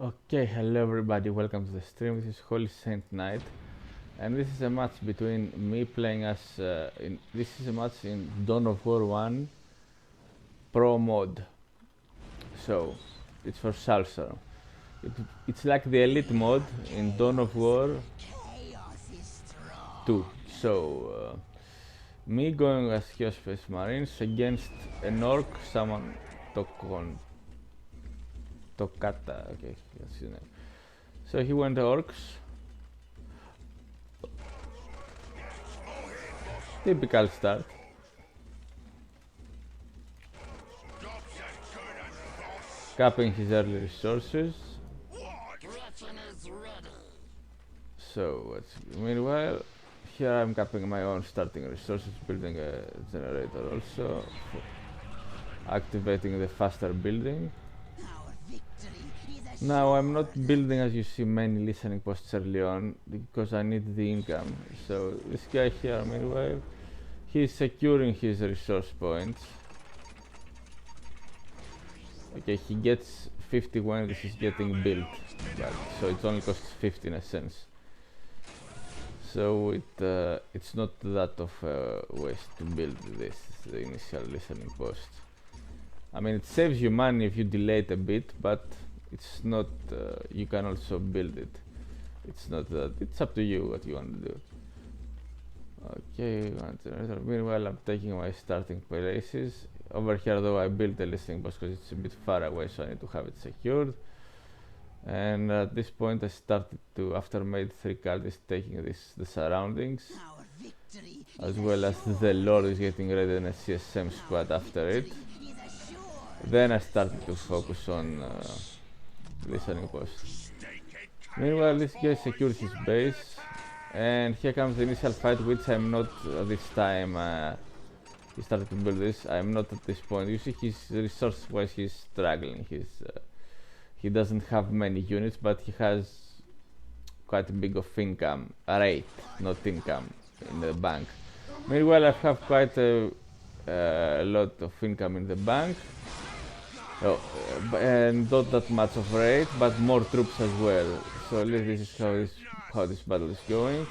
Okay, hello everybody, welcome to the stream. This is Holy Saint Knight, and this is a match between me playing as this is a match in Dawn of War 1 Pro mod. So it's for Soulstorm. It's like the elite mod in Dawn of War 2. So me going as Geospace Marines against an orc, someone Tokata, okay, that's his name. So he went orcs. Typical start. Capping his early resources. So meanwhile, here I'm capping my own starting resources, building a generator also, activating the faster building. Now I'm not building, as you see, many listening posts early on because I need the income. So this guy here, meanwhile, he's securing his resource points. Okay, he gets 50 when this is getting built, so it only costs 50 in a sense. So it's not that of a waste to build this, the initial listening post. I mean, it saves you money if you delay it a bit, but it's not, you can also build it. It's not that, it's up to you what you want to do. Okay, meanwhile I'm taking my starting places. Over here though I built a listening post because it's a bit far away, so I need to have it secured. And at this point I started to, after made 3 cards, taking the surroundings. As well as the Lord is getting ready in a CSM squad after it. Then I started to focus on listening post. Meanwhile this guy secured his base. And here comes the initial fight, which I'm not this time. He started to build this. I'm not at this point. You see, his resource-wise, he's struggling. He doesn't have many units, but he has quite a big of income rate, not income, in the bank. Meanwhile, I have quite a lot of income in the bank, and not that much of rate, but more troops as well. So this is how this battle is going.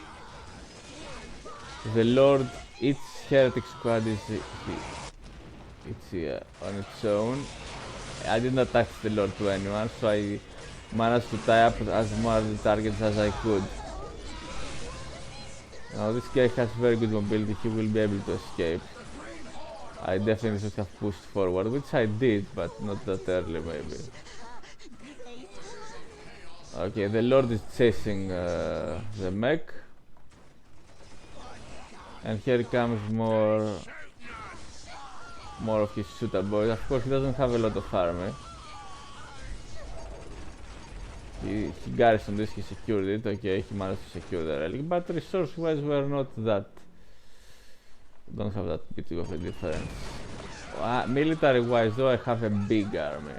The Lord, each heretic squad is on its own. I didn't attach the Lord to anyone, so I managed to tie up as many targets as I could. Now this guy has very good mobility, he will be able to escape. I definitely should have pushed forward, which I did, but not that early maybe. Okay, the Lord is chasing the mech. And here comes more of his shooter boys. Of course, he doesn't have a lot of army. He garrisoned this, he secured it. Okay, he managed to secure the relic, but resource-wise, we're not that. Don't have that big of a difference. Military-wise, though, I have a big army.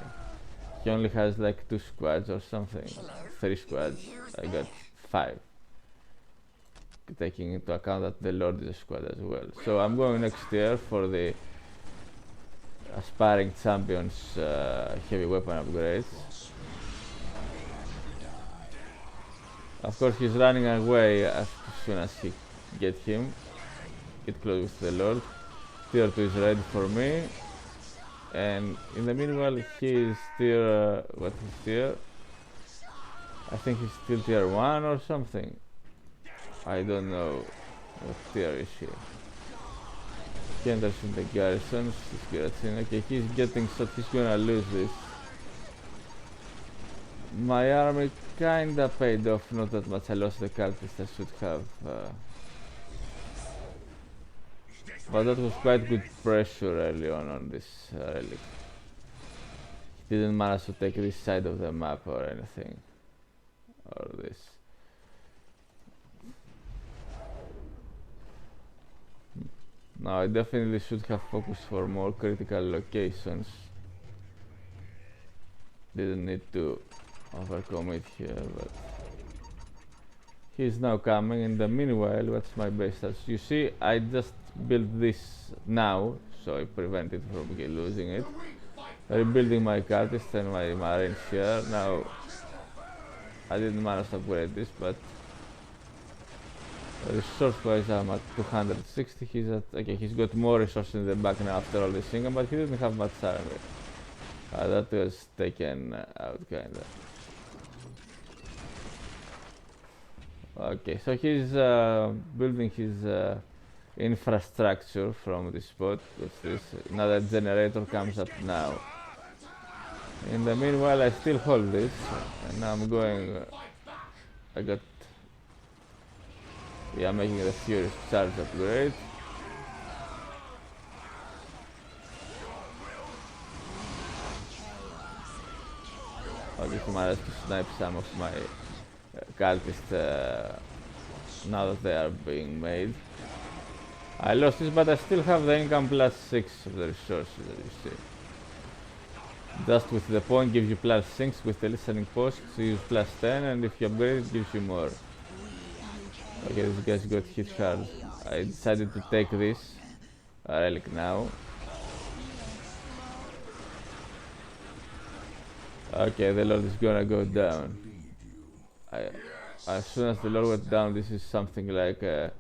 He only has like 2 squads or something. 3 squads. I got 5. Taking into account that the Lord is a squad as well. So I'm going next year for the aspiring champions heavy weapon upgrades. Of course he's running away as soon as he get him. Get close with the Lord. Tier 2 is ready for me. And in the meanwhile he is tier, what is tier? I think he's still tier 1 or something. I don't know what tier is he. He enters in the garrisons, okay, he's getting shot, he's gonna lose this. My army kinda paid off, not that much, I lost the cultist I should have. But that was quite good pressure early on this relic. He didn't manage to take this side of the map or anything. Or this. Now I definitely should have focused for more critical locations. Didn't need to overcommit here, but he's now coming. In the meanwhile, what's my base stats? You see, I just built this now, so I prevented from losing it. Rebuilding my cultists and my marines here. Now I didn't manage to upgrade this, but resource-wise I'm at 260. He's at, okay, he's got more resources in the back now after all this income, but he didn't have much army. That was taken out kinda. Okay, so he's building his infrastructure from this spot. What's this? Another generator comes up now. In the meanwhile, I still hold this, and now I'm going. I got. Yeah, I'm making the Furious Charge upgrade. Okay, he managed to snipe some of my cultists now that they are being made. I lost this, but I still have the income plus 6 of the resources, as you see. Just with the point gives you plus 6, with the listening post you use plus 10, and if you upgrade it gives you more. Okay, this guy's got hit hard. I decided to take this relic now. Okay, the Lord is gonna go down. As soon as the Lord went down, this is something like a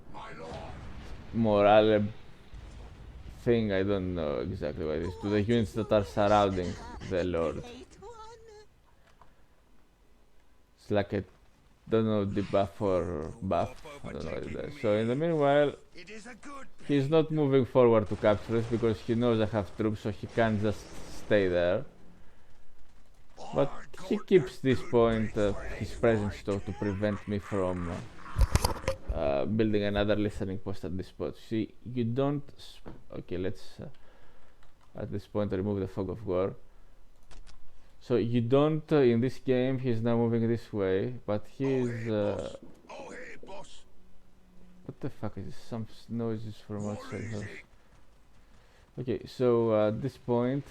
morale thing. I don't know exactly what it is. To the units that are surrounding the Lord. It's like a, don't know, debuff or buff. I don't know what it does. So in the meanwhile, he's not moving forward to capture this because he knows I have troops, so he can't just stay there. But he keeps this point, his presence, to prevent me from building another listening post at this spot. See, you don't. Okay, let's at this point remove the fog of war. So you don't in this game. He's now moving this way, but he's. What the fuck is this? Some noises from outside house. Okay, so at this point,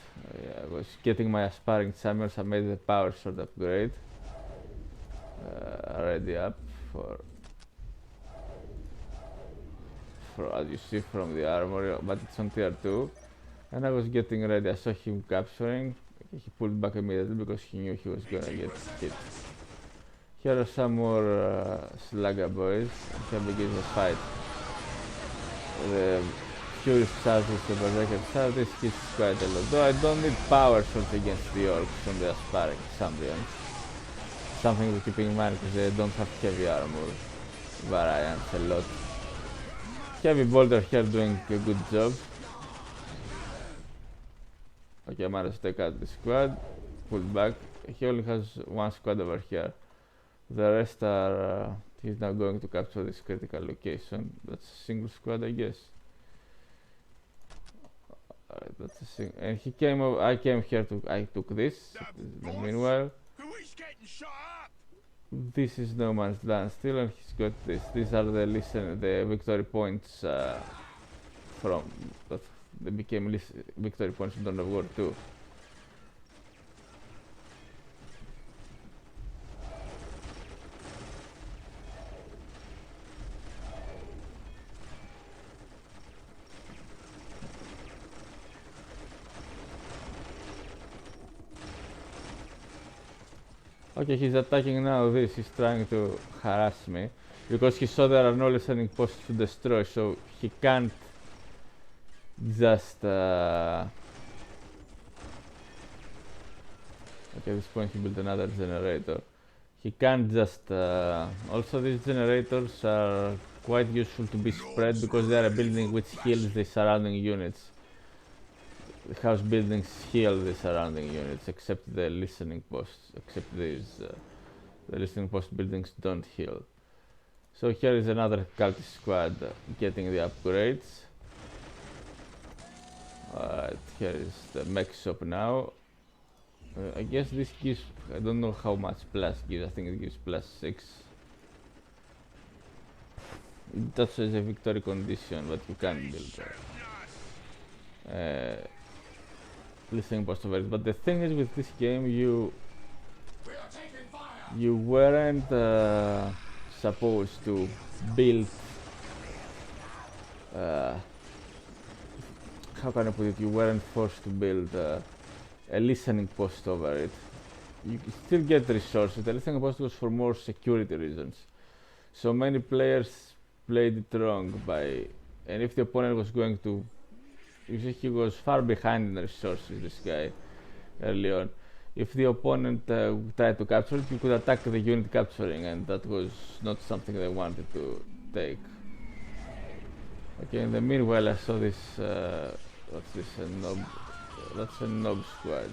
I was getting my aspiring summers. I made the power sword upgrade. Already up for as you see from the armor, but it's on tier 2. And I was getting ready. I saw him capturing. He pulled back immediately because he knew he was gonna get hit. Here are some more slugger boys. Here begins the fight. The Furious Charge with the Berserker Charge, this hits quite a lot. Though I don't need power swords against the orcs from the aspiring Sambrians. Something to keep in mind because they don't have heavy armor variants a lot. Heavy Boulder here doing a good job. Okay, I managed to take out the squad, pulled back. He only has one squad over here. The rest are. He's now going to capture this critical location. That's a single squad, I guess. Alright, that's a single. And he came over. I came here to. I took this. Meanwhile, this is no man's land still, and he's got this. These are the victory points from that they became victory points in Dawn of War 2. Okay, he's attacking now this. He's trying to harass me because he saw there are no listening posts to destroy, so he can't just okay, at this point he built another generator. He can't just also these generators are quite useful to be spread because they are a building which heals the surrounding units. The house buildings heal the surrounding units except the listening posts, except these the listening post buildings don't heal. So here is another cultist squad getting the upgrades. Alright, here is the mech shop now. I guess this gives, I don't know how much plus gives, I think it gives plus 6. That's a victory condition, but you can't build listening post over it. But the thing is with this game, you weren't supposed to build how can I put it, you weren't forced to build a listening post over it you still get resources. The Lithium Post was for more security reasons. So many players played it wrong and if the opponent was going to, you see he was far behind in resources, this guy, early on. If the opponent tried to capture it, you could attack the unit capturing, and that was not something they wanted to take. Okay, in the meanwhile I saw this, what's this, a nob, that's a nob squad.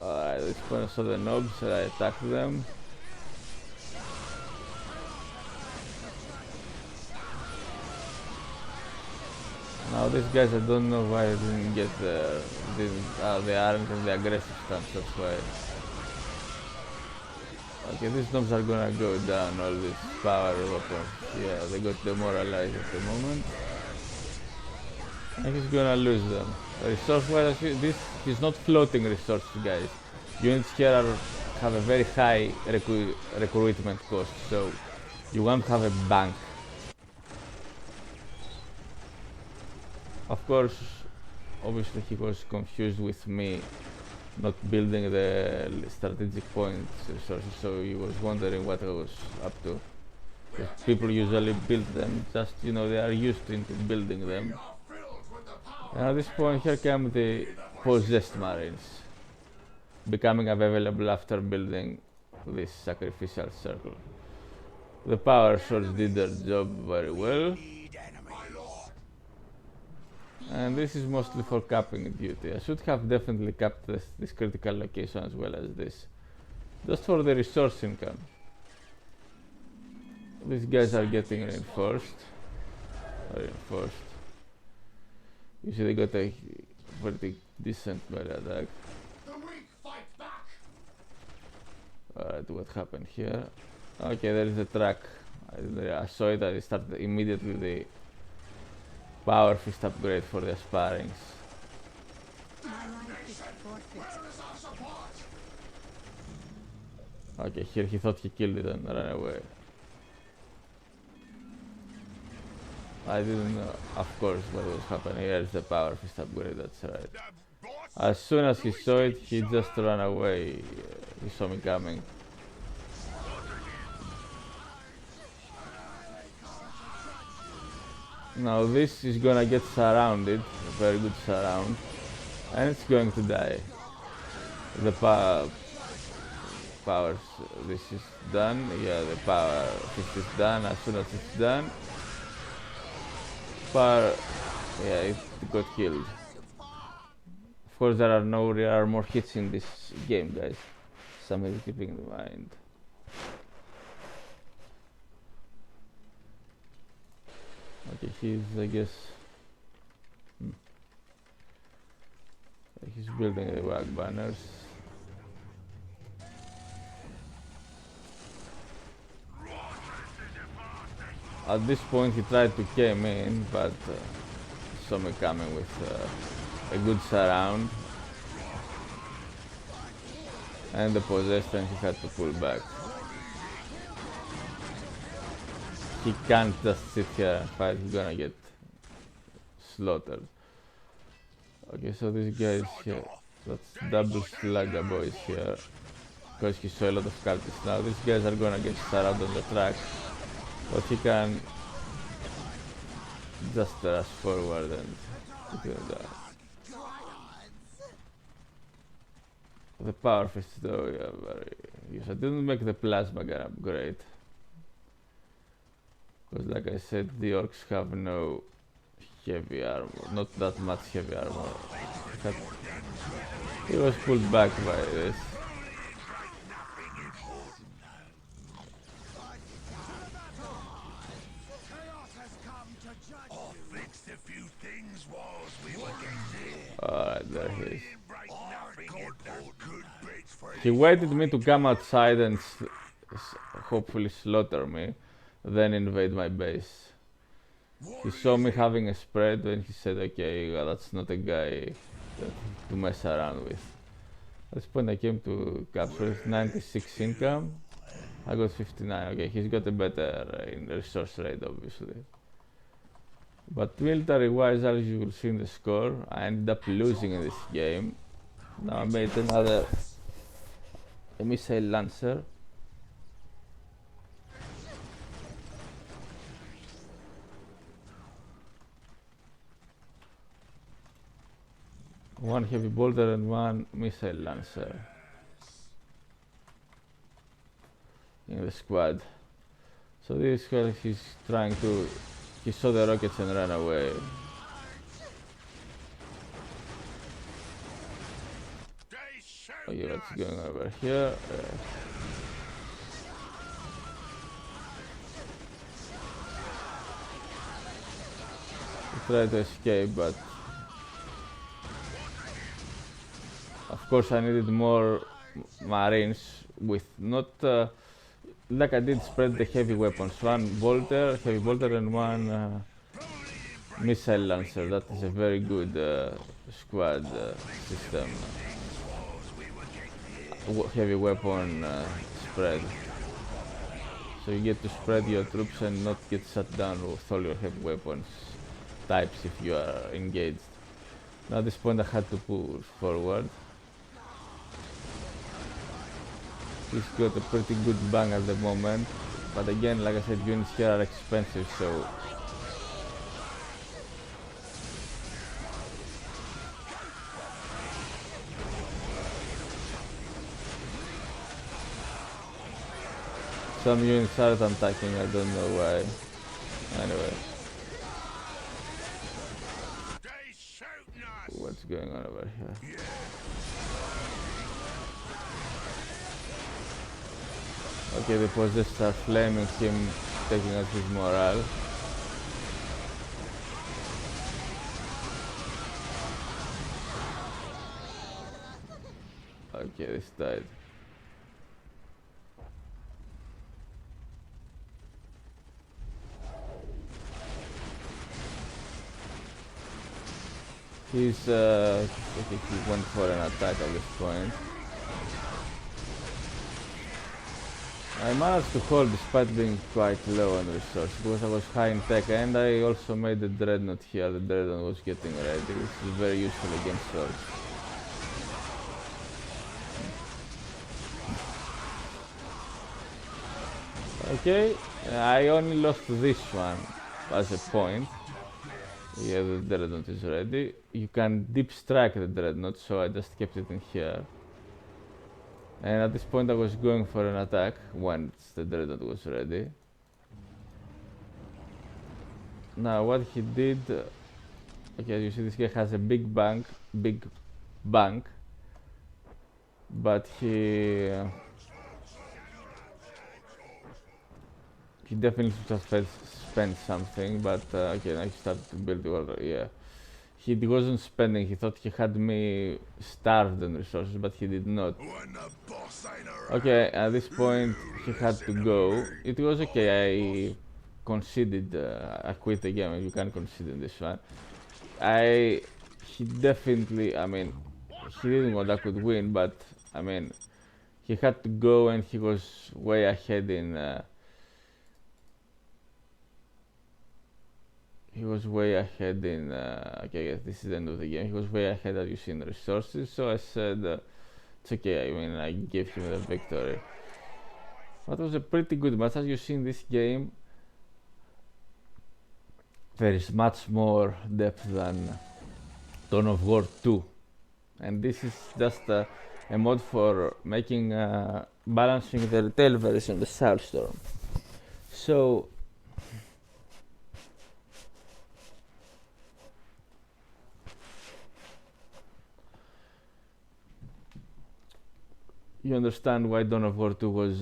Alright, at this point I saw the nobs and I attacked them. Now these guys, I don't know why I didn't get they aren't in the aggressive stance, that's why. Okay, these nobs are gonna go down, all these power weapons. Yeah, they got demoralized at the moment. And he's gonna lose them. Resource wise, he's not floating resources, guys. Units here have a very high recruitment cost, so you want to have a bank. Of course, obviously he was confused with me not building the strategic points resources, so he was wondering what I was up to. Because people usually build them, just, you know, they are used to building them. And at this point, here come the possessed marines, becoming available after building this sacrificial circle. The power swords did their job very well. And this is mostly for capping duty. I should have definitely capped this critical location as well as this, just for the resource income. These guys are getting reinforced. You see they got a pretty decent melee attack. Alright, what happened here? Okay, there is a track. I saw it, I started immediately the power fist upgrade for the aspirings. Okay, here he thought he killed it and ran away. I didn't know, of course, what was happening. Here's the power fist upgrade, that's right. As soon as he saw it, he just ran away. He saw me coming. Now this is gonna get surrounded, a very good surround, and it's going to die. The powers, this is done, yeah, the power fist is done. As soon as it's done, yeah, it got killed. Of course there are more hits in this game, guys, something to keep in mind. Okay, he's, I guess, he's building the wag banners. At this point he tried to came in, but saw me coming with a good surround and the possessed, and he had to pull back. He can't just sit here and fight, he's gonna get slaughtered. Okay, so this guy is here. That's double slugger boys here, because he saw a lot of cultists. Now these guys are gonna get surrounded on the track, but he can just rush forward and kill them down. The power fist though, yeah, very useful. I didn't make the plasma gun upgrade, because like I said, the orcs have no heavy armor, not that much heavy armor. He was pulled back by this. Alright, there he is. He waited me to come outside and hopefully slaughter me, then invade my base. He saw me having a spread and he said, okay, well, that's not a guy to mess around with. At this point I came to capture 96 income. I got 59. Okay, he's got a better in resource rate, obviously. But military wise, as you will see in the score, I ended up losing in this game Now I made another a missile lancer. One heavy bolter and one missile lancer in the squad. So this guy, he's trying to... He saw the rockets and ran away. Okay, what's going on over here? He tried to escape, but... Of course I needed more marines with not... like I did spread the heavy weapons. One bolter, heavy bolter and one missile lancer. That is a very good squad system. Heavy weapon spread. So you get to spread your troops and not get shut down with all your heavy weapons types if you are engaged. Now at this point I had to push forward. He's got a pretty good bang at the moment, but again, like I said, units here are expensive, so some units aren't attacking, I don't know why. Anyway. What's going on over here? Okay, the possessed are flaming him, taking out his morale. Okay, this died. He's I think he went for an attack at this point. I managed to hold despite being quite low on resources because I was high in tech, and I also made the dreadnought here. The dreadnought was getting ready. This is very useful against swords. Okay, I only lost this one as a point. Yeah, the dreadnought is ready. You can deep strike the dreadnought, so I just kept it in here. And at this point I was going for an attack once the dreadnought was ready. Now what he did... Okay, you see this guy has a big bank, but he definitely should have spent something, but okay, now he started to build the order, yeah. He wasn't spending, he thought he had me starved on resources, but he did not. Okay, at this point he had to go. It was okay, I conceded, I quit the game, you can't concede in this one. He definitely, I mean, he didn't want I could win, but I mean, he had to go and he was way ahead in... He was way ahead in, okay, yes, this is the end of the game. He was way ahead, as you see, in the resources, so I said, it's okay, I mean, I gave him the victory. That was a pretty good match. As you see in this game, there is much more depth than Dawn of War 2. And this is just a mod for making, balancing the retail version, the Soulstorm. So, you understand why Dawn of War 2 was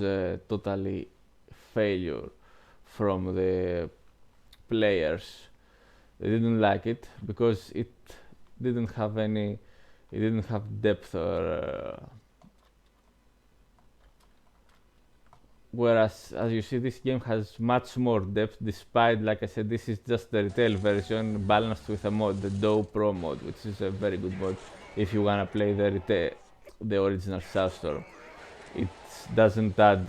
totally failure from the players. They didn't like it because it didn't have depth or whereas, as you see, this game has much more depth, despite, like I said, this is just the retail version balanced with a mod, the DoWpro mod, which is a very good mod if you wanna play the original Soulstorm. It doesn't add,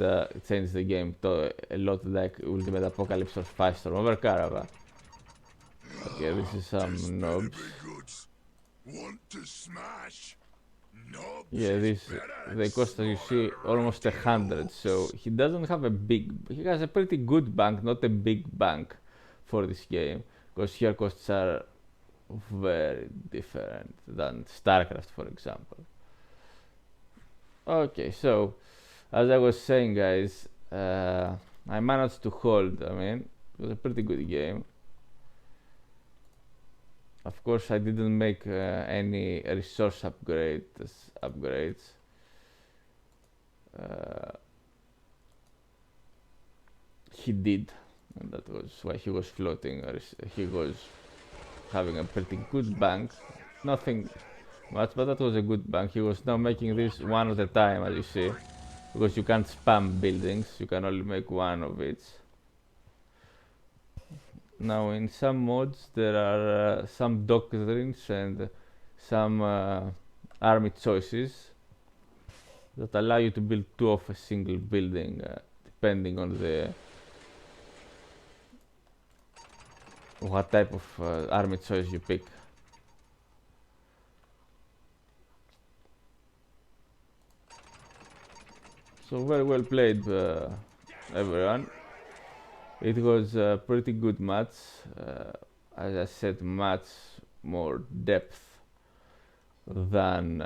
change the game to a lot like Ultimate Apocalypse or Firestorm over Caravan. Okay, this is some knobs. Want to smash? Yeah, they cost, as you see, almost 100. So he doesn't have a big. He has a pretty good bank, not a big bank, for this game, because here costs are very different than StarCraft, for example. Okay, so as I was saying, guys, I managed to hold. I mean, it was a pretty good game. Of course, I didn't make any resource upgrades. He did, and that was why he was floating. He was having a pretty good bank. Nothing much, but that was a good bank. He was now making this one at a time, as you see, because you can't spam buildings. You can only make one of each. Now, in some mods, there are some doctrines and some army choices that allow you to build two of a single building, depending on what type of army choice you pick. So very well played, everyone. It was a pretty good match. As I said, much more depth than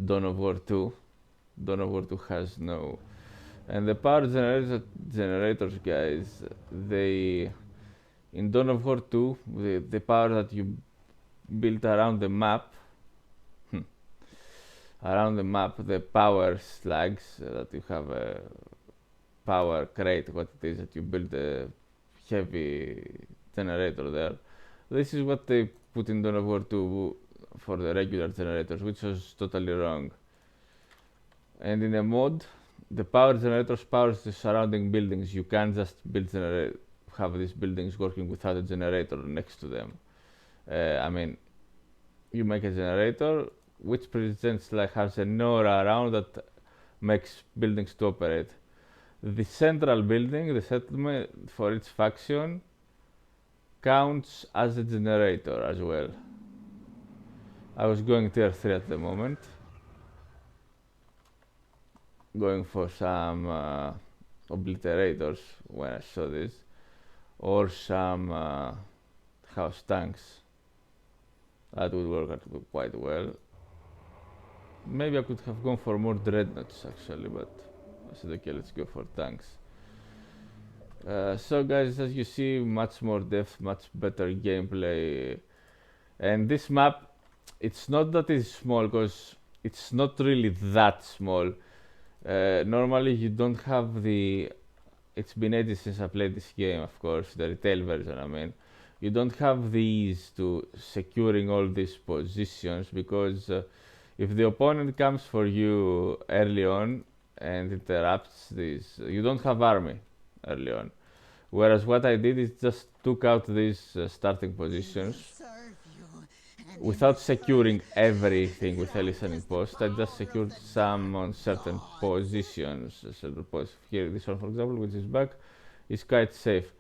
Dawn of War 2. Dawn of War 2 has no... And the power generators, guys, they... In Dawn of War 2, the power that you built around the map, the power slugs that you have a power crate, what it is that you build a heavy generator there. This is what they put in Dawn of War 2 for the regular generators, which was totally wrong. And in a mod, the power generators powers the surrounding buildings. You can't just have these buildings working without a generator next to them. I mean, you make a generator which presents has an aura around that makes buildings to operate. The central building, the settlement for its faction, counts as a generator as well. I was going tier 3 at the moment, going for some obliterators when I saw this, or some house tanks. That would work quite well. Maybe I could have gone for more dreadnoughts actually, but I said okay, let's go for tanks. So guys, as you see, much more depth, much better gameplay. And this map, it's not that it's small, because it's not really that small. Normally you don't have the... It's been ages since I played this game, of course, the retail version, I mean. You don't have the ease to securing all these positions, because if the opponent comes for you early on and interrupts this, you don't have army early on. Whereas what I did is just took out these starting positions without securing everything with a listening post. I just secured some on certain positions. Here, this one, for example, which is back, is quite safe.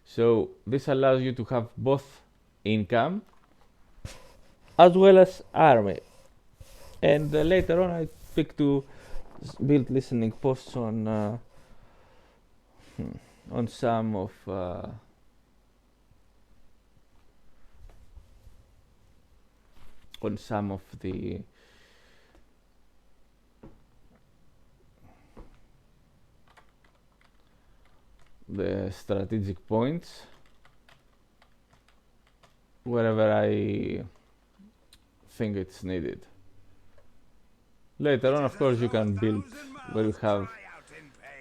So this allows you to have both income as well as army. And later on, I picked to build listening posts on some of the strategic points wherever I think it's needed. Later on, of course, you can build where you have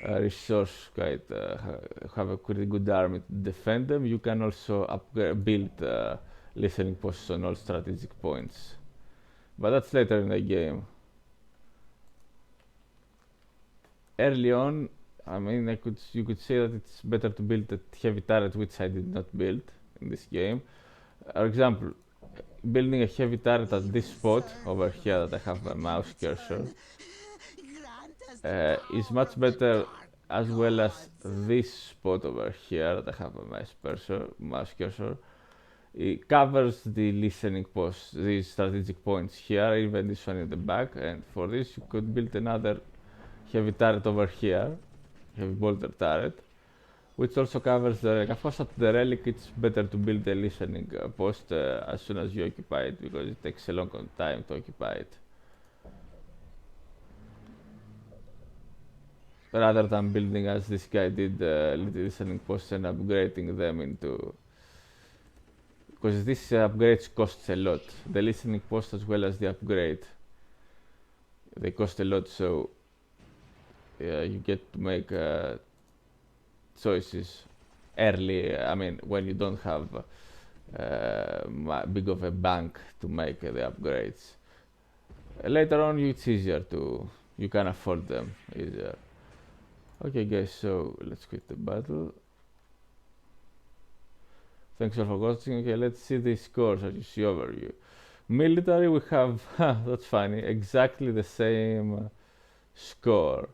a resource, have a pretty good army to defend them. You can also build listening posts on all strategic points, but that's later in the game. Early on, I mean, you could say that it's better to build a heavy turret, which I did not build in this game. For example, building a heavy turret at this spot over here that I have my mouse cursor is much better, as well as this spot over here that I have my mouse cursor, It covers the listening posts, these strategic points here, even this one in the back, and for this you could build another heavy turret over here, heavy bolter turret, which also covers the relic. Of course, at the relic it's better to build a listening post as soon as you occupy it, because it takes a long time to occupy it, rather than building as this guy did listening posts and upgrading them into, because this upgrades costs a lot. The listening post as well as the upgrade, they cost a lot, so you get to make choices early. I mean, when you don't have big of a bank to make the upgrades. Later on, it's easier to, you can afford them easier. Okay, guys, so let's quit the battle. Thanks all for watching. Okay, let's see the scores as you see overview. Military, we have, that's funny, exactly the same score.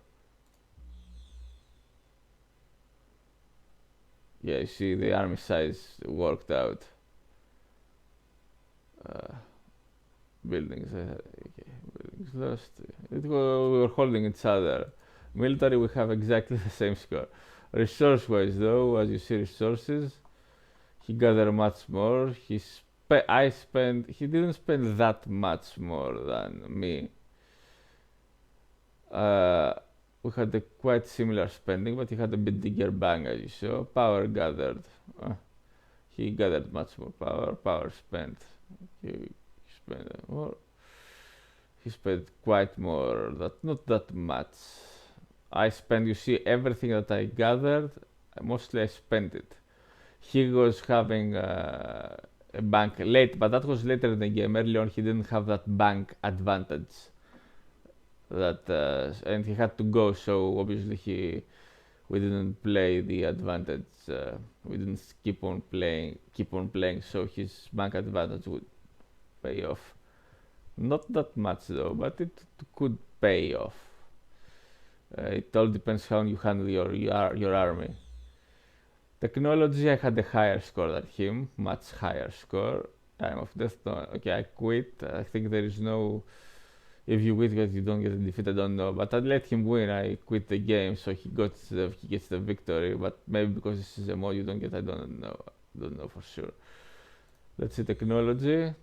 Yeah, you see the army size worked out. Buildings, okay, buildings lost. We were holding each other. Military, we have exactly the same score. Resource-wise, though, as you see, resources, he gathered much more. He didn't spend that much more than me. We had a quite similar spending, but he had a bit bigger bang, as you saw. Power gathered. He gathered much more power. Power spent. He spent more. He spent quite more. Not that much. I spent, you see, everything that I gathered, mostly I spent it. He was having a bank late, but that was later in the game. Early on, he didn't have that bank advantage. And he had to go, so obviously we didn't play the advantage. We didn't keep on playing, so his bank advantage would pay off. Not that much though, but it could pay off. It all depends how you handle your army. Technology, I had a higher score than him, much higher score. Time of death, no. Okay, I quit. I think there is no, if you quit, you don't get a defeat. I don't know, but I let him win. I quit the game, so he gets the victory. But maybe because this is a mod, you don't get. I don't know for sure. Let's see technology,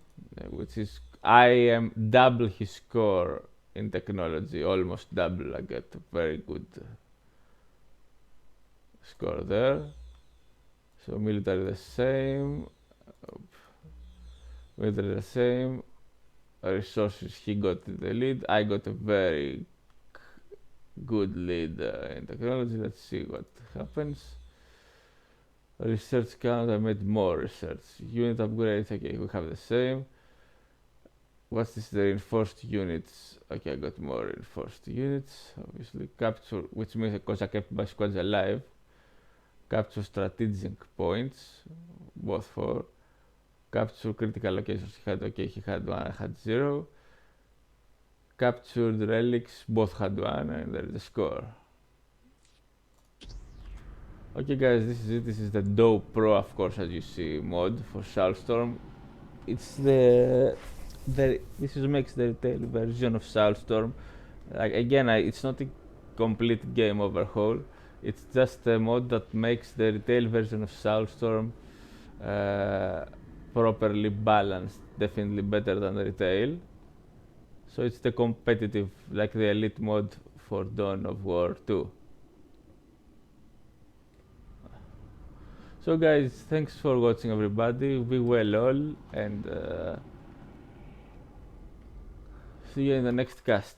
which is I am double his score in technology, almost double. I get a very good score there. So military the same. Military the same. Resources, he got the lead. I got a very good lead in technology. Let's see what happens. Research count, I made more research. Unit upgrades, okay, we have the same. What's this? The reinforced units. Okay, I got more reinforced units. Obviously, capture, which means because I kept my squads alive. Capture strategic points, both for capture critical locations. He had one, I had 0. Captured relics, both had 1, and there is a score. Okay guys, this is it. This is the DoWpro, of course, as you see, mod for Soulstorm. It's this makes the retail version of Soulstorm. Like, again, it's not a complete game overhaul. It's just a mod that makes the retail version of Soulstorm properly balanced, definitely better than the retail. So it's the competitive, like the elite mod for Dawn of War 2. So guys, thanks for watching everybody, be well all, and see you in the next cast.